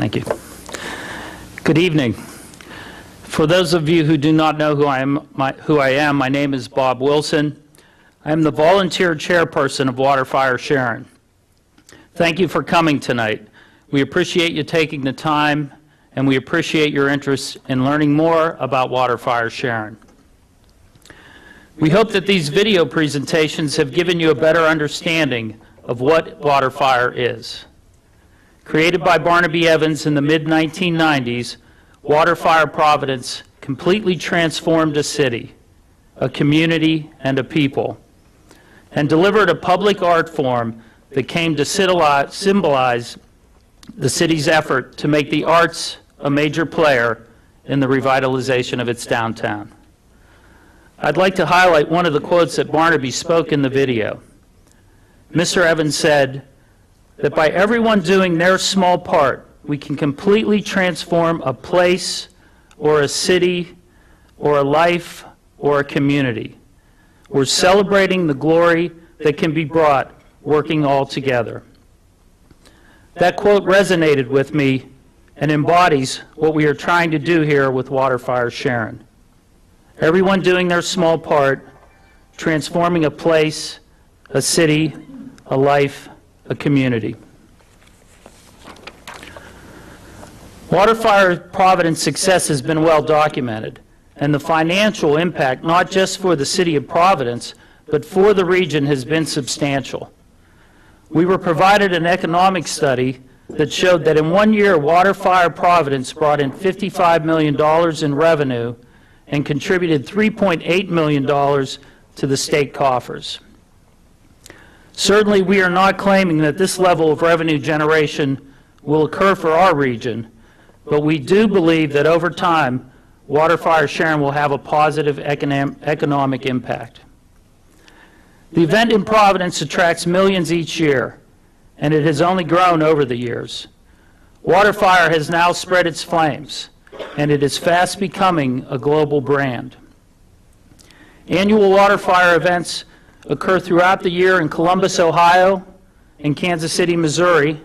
Thank you. Good evening. For those of you who do not know who I am, my name is Bob Wilson. I am the volunteer chairperson of WaterFire Sharon. Thank you for coming tonight. We appreciate you taking the time, and we appreciate your interest in learning more about WaterFire Sharon. We hope that these video presentations have given you a better understanding of what WaterFire is. Created by Barnaby Evans in the mid-1990s, WaterFire Providence completely transformed a city, a community, and a people, and delivered a public art form that came to symbolize the city's effort to make the arts a major player in the revitalization of its downtown. I'd like to highlight one of the quotes that Barnaby spoke in the video. Mr. Evans said that by everyone doing their small part, we can completely transform a place or a city or a life or a community. We're celebrating the glory that can be brought working all together. That quote resonated with me and embodies what we are trying to do here with WaterFire Sharon. Everyone doing their small part, transforming a place, a city, a life, a community. WaterFire Providence success has been well documented, and the financial impact, not just for the city of Providence, but for the region, has been substantial. We were provided an economic study that showed that in 1 year, WaterFire Providence brought in $55 million in revenue and contributed $3.8 million to the state coffers. Certainly, we are not claiming that this level of revenue generation will occur for our region, but we do believe that over time, WaterFire Sharon will have a positive economic impact. The event in Providence attracts millions each year, and it has only grown over the years. WaterFire has now spread its flames, and it is fast becoming a global brand. Annual WaterFire events occur throughout the year in Columbus, Ohio, and Kansas City, Missouri,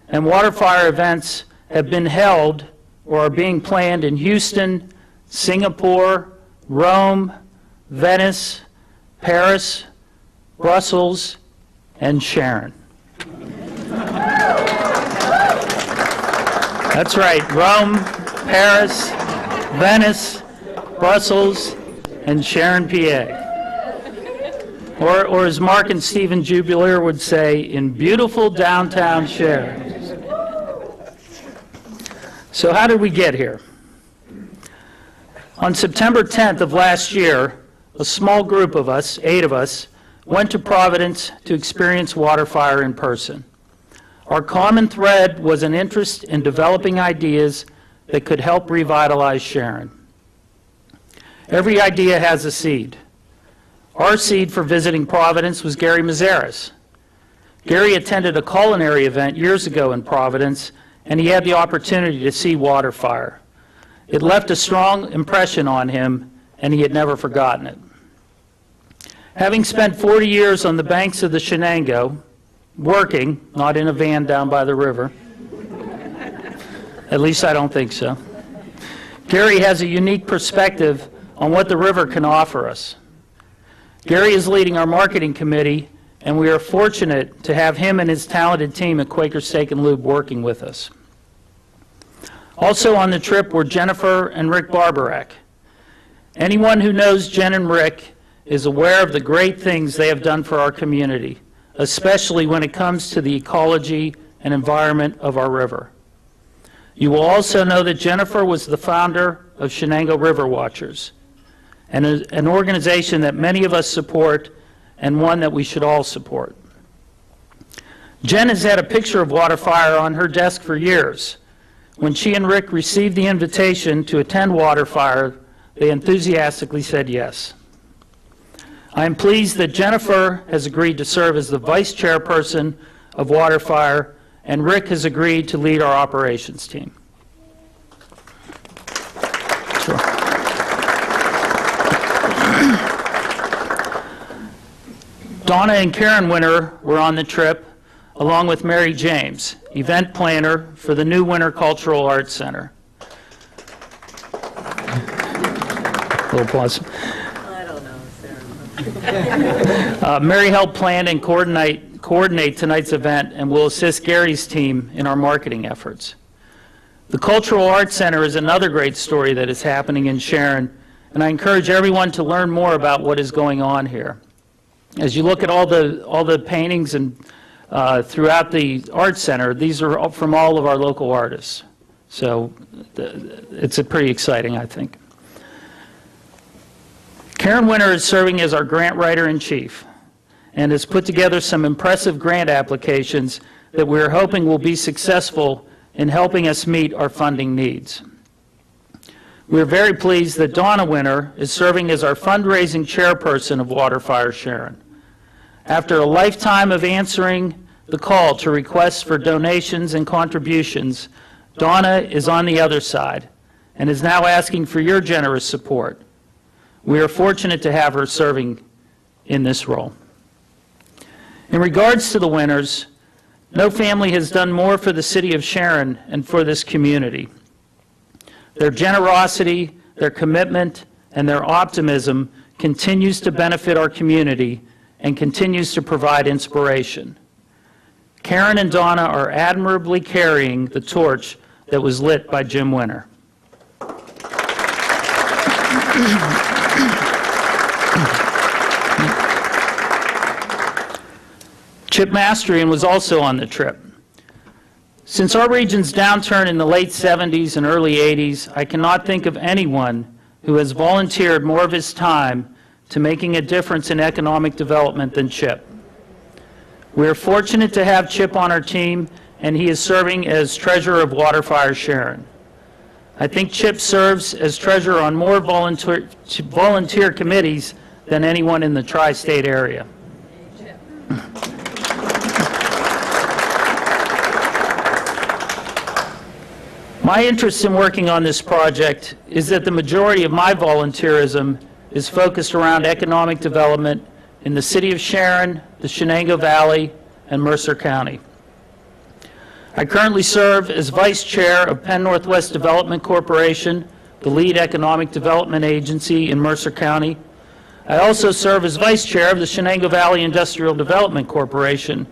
and WaterFire events have been held or are being planned in Houston, Singapore, Rome, Venice, Paris, Brussels, and Sharon. That's right, Rome, Paris, Venice, Brussels, and Sharon, PA. Or as Mark and Stephen Jubileer would say, in beautiful downtown Sharon. So how did we get here? On September 10th of last year, a small group of us, 8 of us, went to Providence to experience WaterFire in person. Our common thread was an interest in developing ideas that could help revitalize Sharon. Every idea has a seed. Our seed for visiting Providence was Gary Mazaris. Gary attended a culinary event years ago in Providence, and he had the opportunity to see WaterFire. It left a strong impression on him, and he had never forgotten it. Having spent 40 years on the banks of the Shenango, working, not in a van down by the river, at least I don't think so, Gary has a unique perspective on what the river can offer us. Gary is leading our marketing committee, and we are fortunate to have him and his talented team at Quaker Steak and Lube working with us. Also on the trip were Jennifer and Rick Barbarak. Anyone who knows Jen and Rick is aware of the great things they have done for our community, especially when it comes to the ecology and environment of our river. You will also know that Jennifer was the founder of Shenango River Watchers, an organization that many of us support and one that we should all support. Jen has had a picture of WaterFire on her desk for years. When she and Rick received the invitation to attend WaterFire, they enthusiastically said yes. I am pleased that Jennifer has agreed to serve as the vice chairperson of WaterFire, and Rick has agreed to lead our operations team. Sure. Donna and Karen Winter were on the trip, along with Mary James, event planner for the new Winter Cultural Arts Center. A little applause. I don't know, Sarah. Mary helped plan and coordinate tonight's event and will assist Gary's team in our marketing efforts. The Cultural Arts Center is another great story that is happening in Sharon, and I encourage everyone to learn more about what is going on here. As you look at all the paintings and throughout the Arts Center, these are all from all of our local artists. So it's pretty exciting, I think. Karen Winter is serving as our grant writer-in-chief and has put together some impressive grant applications that we're hoping will be successful in helping us meet our funding needs. We're very pleased that Donna Winter is serving as our fundraising chairperson of WaterFire Sharon. After a lifetime of answering the call to requests for donations and contributions, Donna is on the other side and is now asking for your generous support. We are fortunate to have her serving in this role. In regards to the Winters, no family has done more for the city of Sharon and for this community. Their generosity, their commitment, and their optimism continues to benefit our community and continues to provide inspiration. Karen and Donna are admirably carrying the torch that was lit by Jim Winter. Chip Mastrian was also on the trip. Since our region's downturn in the late 70s and early 80s, I cannot think of anyone who has volunteered more of his time to making a difference in economic development than Chip. We are fortunate to have Chip on our team, and he is serving as treasurer of WaterFire Sharon. I think Chip serves as treasurer on more volunteer committees than anyone in the tri-state area. My interest in working on this project is that the majority of my volunteerism is focused around economic development in the city of Sharon, the Shenango Valley, and Mercer County. I currently serve as Vice Chair of Penn Northwest Development Corporation, the lead economic development agency in Mercer County. I also serve as Vice Chair of the Shenango Valley Industrial Development Corporation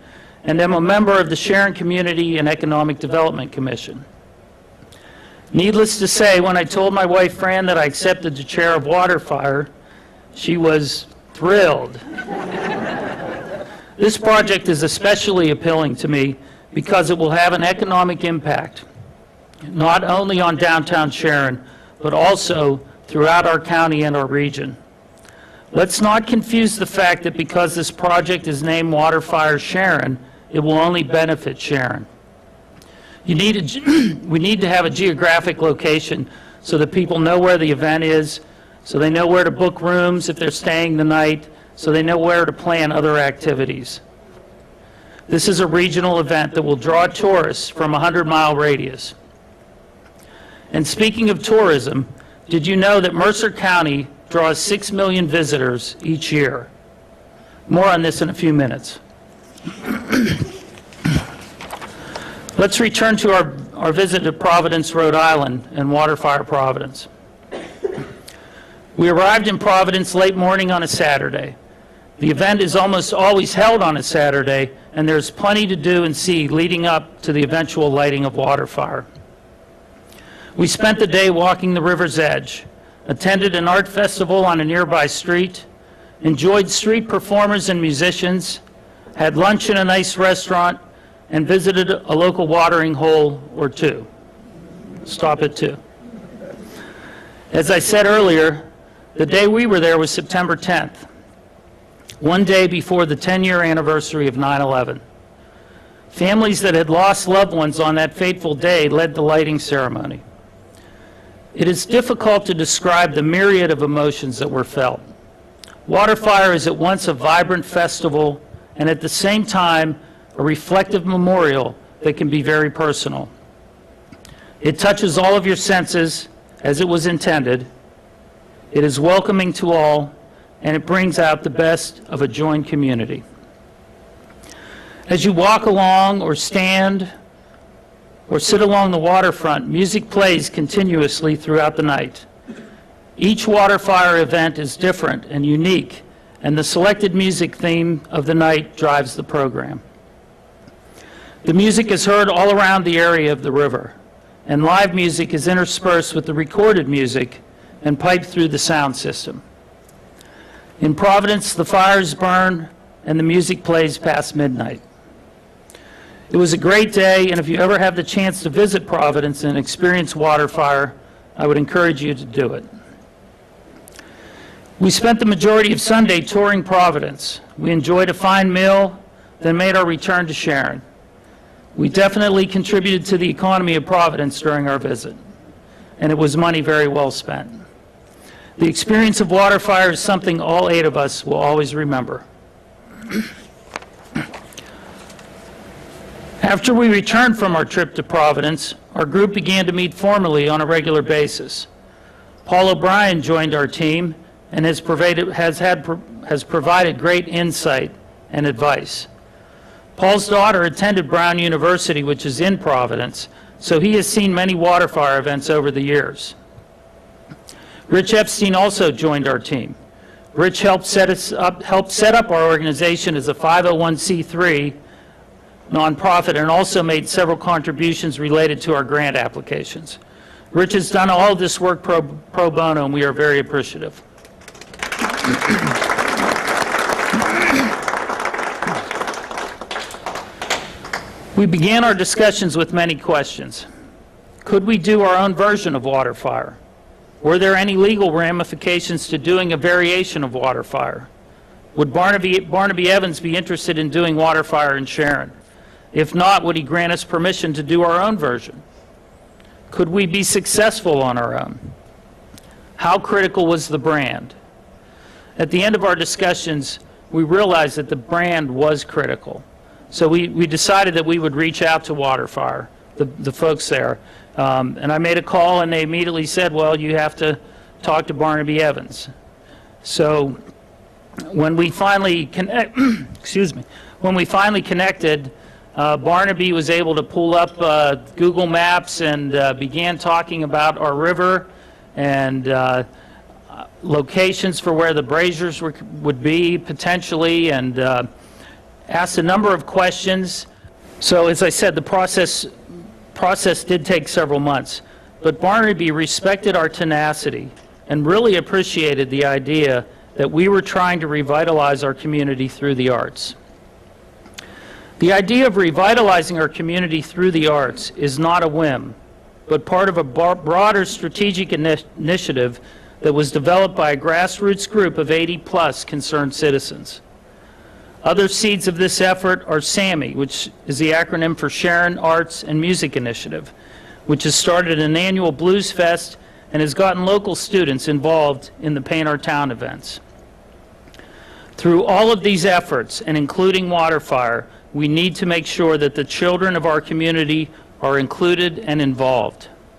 and am a member of the Sharon Community and Economic Development Commission. Needless to say, when I told my wife Fran that I accepted the chair of WaterFire, she was thrilled. This project is especially appealing to me because it will have an economic impact, not only on downtown Sharon, but also throughout our county and our region. Let's not confuse the fact that because this project is named WaterFire Sharon, it will only benefit Sharon. We need to have a geographic location so that people know where the event is, so they know where to book rooms if they're staying the night, so they know where to plan other activities. This is a regional event that will draw tourists from a 100-mile radius. And speaking of tourism, did you know that Mercer County draws 6 million visitors each year? More on this in a few minutes. Let's return to our visit to Providence, Rhode Island, and WaterFire Providence. We arrived in Providence late morning on a Saturday. The event is almost always held on a Saturday, and there's plenty to do and see leading up to the eventual lighting of WaterFire. We spent the day walking the river's edge, attended an art festival on a nearby street, enjoyed street performers and musicians, had lunch in a nice restaurant, and visited a local watering hole or two. Stop at 2. As I said earlier, the day we were there was September 10th, one day before the 10-year anniversary of 9/11. Families that had lost loved ones on that fateful day led the lighting ceremony. It is difficult to describe the myriad of emotions that were felt. WaterFire is at once a vibrant festival and at the same time a reflective memorial that can be very personal. It touches all of your senses as it was intended. It is welcoming to all, and it brings out the best of a joined community. As you walk along or stand or sit along the waterfront, music plays continuously throughout the night. Each WaterFire event is different and unique, and the selected music theme of the night drives the program. The music is heard all around the area of the river, and live music is interspersed with the recorded music and piped through the sound system. In Providence, the fires burn and the music plays past midnight. It was a great day, and if you ever have the chance to visit Providence and experience WaterFire, I would encourage you to do it. We spent the majority of Sunday touring Providence. We enjoyed a fine meal, then made our return to Sharon. We definitely contributed to the economy of Providence during our visit, and it was money very well spent. The experience of WaterFire is something all 8 of us will always remember. After we returned from our trip to Providence, our group began to meet formally on a regular basis. Paul O'Brien joined our team and has provided great insight and advice. Paul's daughter attended Brown University, which is in Providence, so he has seen many WaterFire events over the years. Rich Epstein also joined our team. Rich helped set up our organization as a 501c3 nonprofit and also made several contributions related to our grant applications. Rich has done all of this work pro bono, and we are very appreciative. We began our discussions with many questions. Could we do our own version of WaterFire? Were there any legal ramifications to doing a variation of WaterFire? Would Barnaby Evans be interested in doing WaterFire in Sharon? If not, would he grant us permission to do our own version? Could we be successful on our own? How critical was the brand? At the end of our discussions, we realized that the brand was critical. So we decided that we would reach out to WaterFire, the folks there. And I made a call, and they immediately said, well, you have to talk to Barnaby Evans. So when we finally connected, Barnaby was able to pull up Google Maps and began talking about our river and locations for where the braziers would be potentially, and asked a number of questions. So as I said, the process did take several months, but Barnaby respected our tenacity and really appreciated the idea that we were trying to revitalize our community through the arts. The idea of revitalizing our community through the arts is not a whim, but part of a broader strategic initiative that was developed by a grassroots group of 80-plus concerned citizens. Other seeds of this effort are SAMI, which is the acronym for Sharon Arts and Music Initiative, which has started an annual Blues Fest and has gotten local students involved in the Paint Our Town events. Through all of these efforts, and including WaterFire, we need to make sure that the children of our community are included and involved.